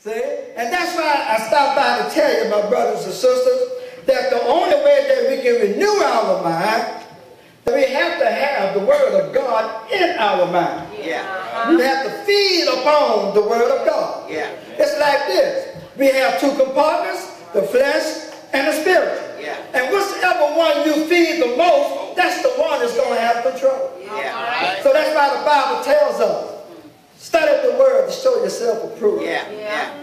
See? And that's why I stopped by to tell you, my brothers and sisters, that the only way that we can renew our mind, that we have to have the Word of God in our mind. Yeah. We have to feed upon the Word of God. Yeah. It's like this. We have two compartments, the flesh and the spirit. Yeah. And whichever one you feed the most, that's the one that's going to have control. Yeah. So that's why the Bible tells us, study the Word to show yourself approved. Yeah.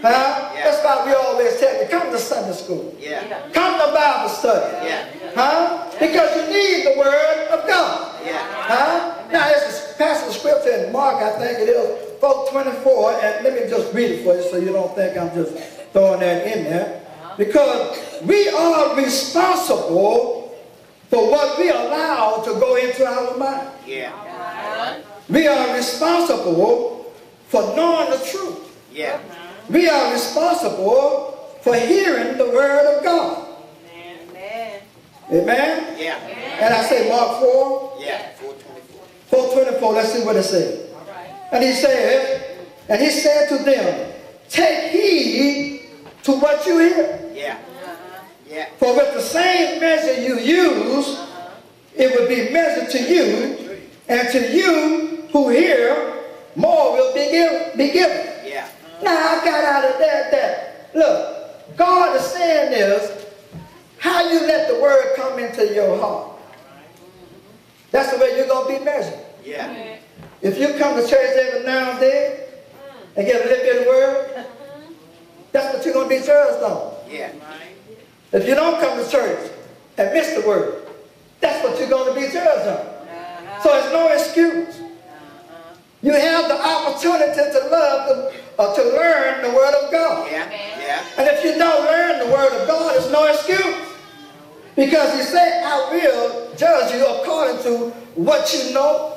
Huh? Yeah. That's why we always tell you, come to Sunday school. Yeah. Come to Bible study. Yeah. Huh? Because you need the Word of God. Yeah. Huh? Now, there's a passage of scripture in Mark, I think it is, 4:24, and let me just read it for you so you don't think I'm just throwing that in there. Because we are responsible for what we allow to go into our mind. Yeah. We are responsible for knowing the truth. Yeah. We are responsible for hearing the Word of God. Amen. Amen? Yeah. And I say Mark 4, Yeah. 4:24. 4:24, let's see what it says. And he said to them, take heed to what you hear. Yeah. Yeah. For with the same measure you use, it will be measured to you, and to you who hear, more will be given. Yeah. Now I got out of that, look, God is saying this, how you let the Word come into your heart. That's the way you're going to be measured. Yeah. If you come to church every now and then and get a little bit of Word, that's what you're going to be judged on. Yeah. If you don't come to church and miss the Word, that's what you're going to be judged on. So it's no excuse. You have the opportunity to learn the Word of God. Yeah. Yeah. And if you don't learn the Word of God, it's no excuse. Because he said, I will judge you according to what you know,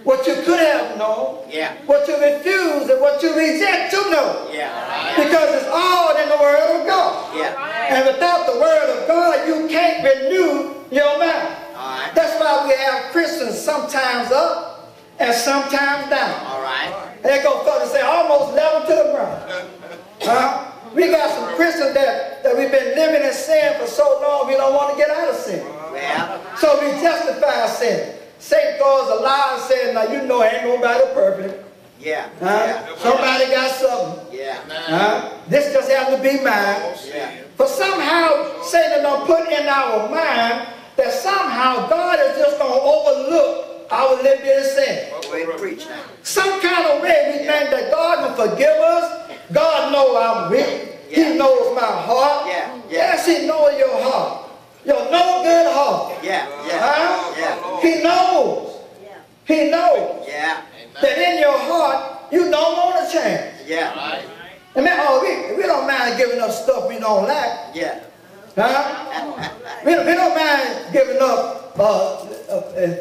what you could have known, Yeah. what you refuse and what you reject to know. Yeah. Because it's all in the Word of God. Yeah. And without the Word of God, you can't renew your mind. All right. That's why we have Christians sometimes up and sometimes down. All right. They go further say almost level to the ground. We got some Christians that we've been living in sin for so long we don't want to get out of sin. Yeah. So we justify sin. Satan throws a lie and says, now you know ain't nobody perfect. Yeah. Somebody got something. Yeah. This just happens to be mine. Yeah. But somehow Satan don't put in our mind that somehow God is just going to overlook our little bit of sin. Go ahead and preach now. Some kind of way we think that God will forgive us. God knows I'm weak. He knows my heart. Yeah. Yes, He knows your heart. Your no good heart. Yeah. Huh? Yeah. He knows. He knows Yeah. that in your heart you don't want to change. Yeah. I mean, we don't mind giving up stuff we don't like. Yeah. Huh? We don't mind giving up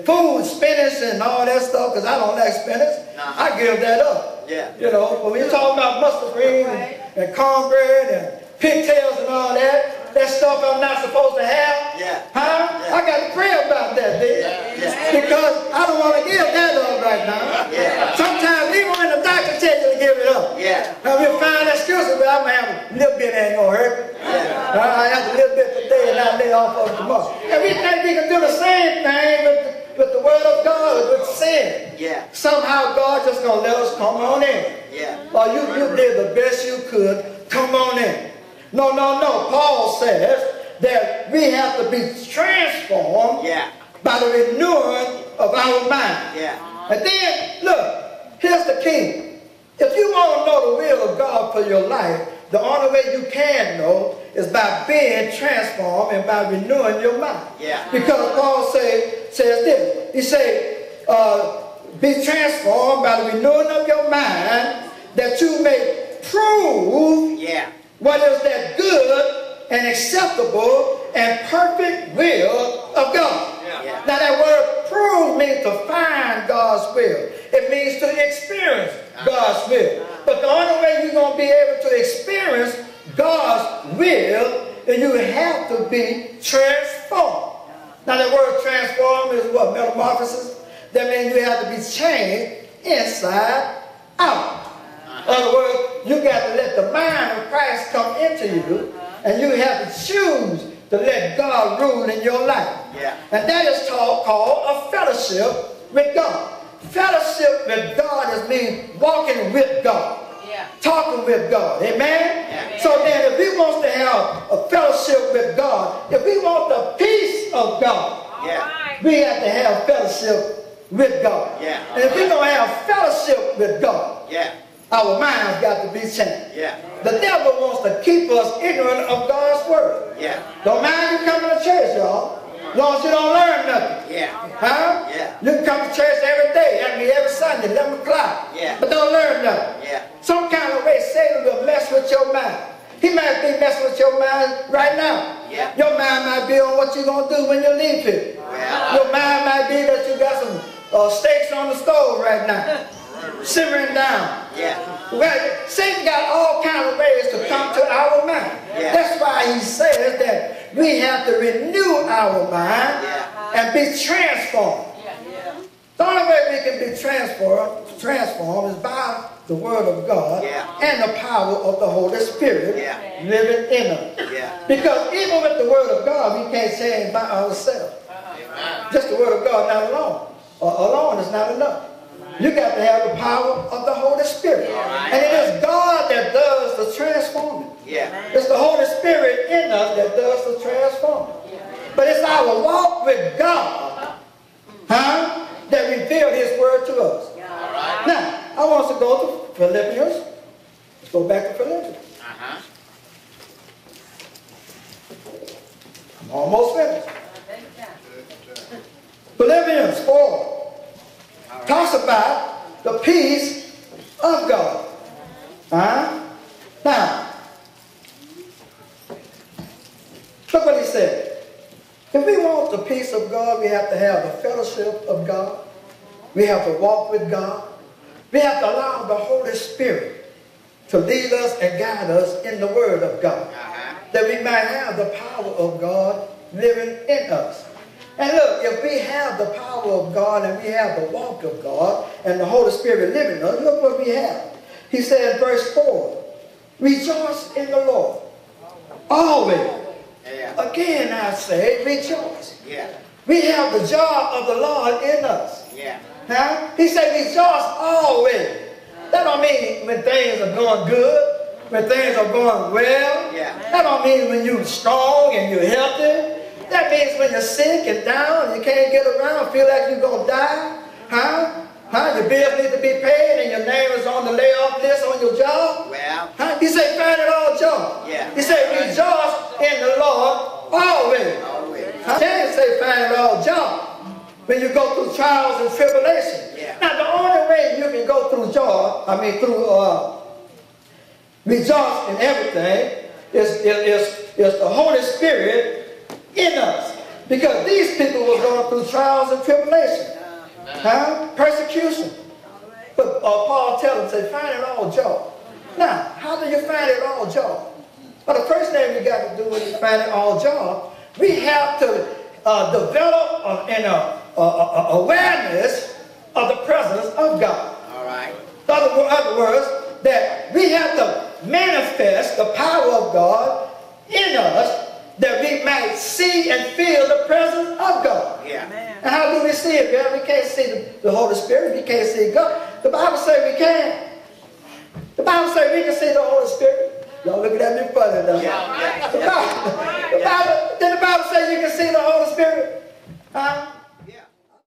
food, spinach, and all that stuff, because I don't like spinach. I give that up. Yeah. You know, but when you're talking about mustard greens and cornbread and pigtails and all that stuff I'm not supposed to have. Yeah. Huh? Yeah. I got to pray about that, dude. Yeah. Because I don't want to give that up right now. Yeah. Sometimes even when the doctor tells you to give it up. Yeah. Now we find excuses, but I'm going to have a little bit ain't going to hurt. I have a little bit today and I lay off of tomorrow. And we think we can do the same thing with the Word of God, with sin. Yeah. Somehow God just going to let us come on in. Yeah. Or you did the best you could, come on in. No. Paul says that we have to be transformed by the renewing of our mind. Yeah. And then, look, here's the key. If you want to know the will of God for your life, the only way you can know is by being transformed and by renewing your mind. Yeah. Because Paul says this. He said, be transformed by the renewing of your mind, that you may prove what is that good and acceptable and perfect will of God. Yeah. Now that word prove means to find God's will. It means to experience God's will. But the only way you're going to be able to experience God's will is you have to be transformed. Now that word transform is what? Metamorphosis. That means you have to be changed inside out. In other words, you got to let the mind of Christ come into you, and you have to choose to let God rule in your life. Yeah. And that is called a fellowship with God. Fellowship with God is mean walking with God. Yeah. Talking with God. Amen? Yeah. So then if we want to have a fellowship with God, if we want the peace of God, Yeah. we have to have fellowship with God. Yeah. And if we're going to have fellowship with God, Yeah. our minds got to be changed. Yeah. The devil wants to keep us ignorant of God's word. Yeah. Don't mind you coming to church, y'all. As long as you don't learn nothing. Yeah. Huh? Yeah. You can come to church every day. I mean every Sunday, 11 o'clock. Yeah. But don't learn nothing. Yeah. Some kind of way Satan will mess with your mind. He might be messing with your mind right now. Yeah. Your mind might be on what you're going to do when you leave here. Yeah. Your mind might be that you got some steaks on the stove right now. Simmering down. Yeah. Well, Satan got all kinds of ways to come to our mind. Yeah. That's why he says that we have to renew our mind and be transformed. The only way we can be transformed is by the Word of God and the power of the Holy Spirit living in us. Yeah. Because even with the Word of God, we can't change by ourselves. Just the Word of God, not alone. Alone is not enough. You got to have the power of the Holy Spirit. And it is God that does the transforming. Yeah. It's the Holy Spirit in us that does the transforming. But it's our walk with God, that revealed His Word to us. Now, I want us to go to Philippians. Let's go back to Philippians. I'm almost finished. Philippians 4 talks about the peace of God. Now, look what he said. If we want the peace of God, we have to have the fellowship of God. We have to walk with God. We have to allow the Holy Spirit to lead us and guide us in the Word of God. That we might have the power of God living in us. And look, if we have the power of God and we have the walk of God and the Holy Spirit living in us, look what we have. He said in verse 4, rejoice in the Lord always. Yeah. Again I say, rejoice. Yeah. We have the joy of the Lord in us. Yeah. He said rejoice always. That don't mean when things are going good, when things are going well. Yeah. That don't mean when you're strong and you're healthy. That means when you're sick and down, you can't get around, feel like you're going to die. Your bills need to be paid and your name is on the layoff list on your job. Well. He said, find it all joy. Yeah. He said, rejoice in the Lord always. Always. Can't say find it all joy when you go through trials and tribulations. Yeah. Now, the only way you can go through rejoice in everything is the Holy Spirit in us. Because these people were going through trials and tribulations. Persecution. But Paul tells them, say, find it all joy. Now, how do you find it all joy? Well, the first thing we got to do when you find it all joy, we have to develop an awareness of the presence of God. All right. In other words, that we have to manifest the power of God in us that we might see and feel the presence of God. Yeah. And how do we see it? Well, we can't see the Holy Spirit. We can't see God. The Bible says we can. The Bible says we can see the Holy Spirit. Y'all looking at me funny now. Yeah. The Bible say you can see the Holy Spirit.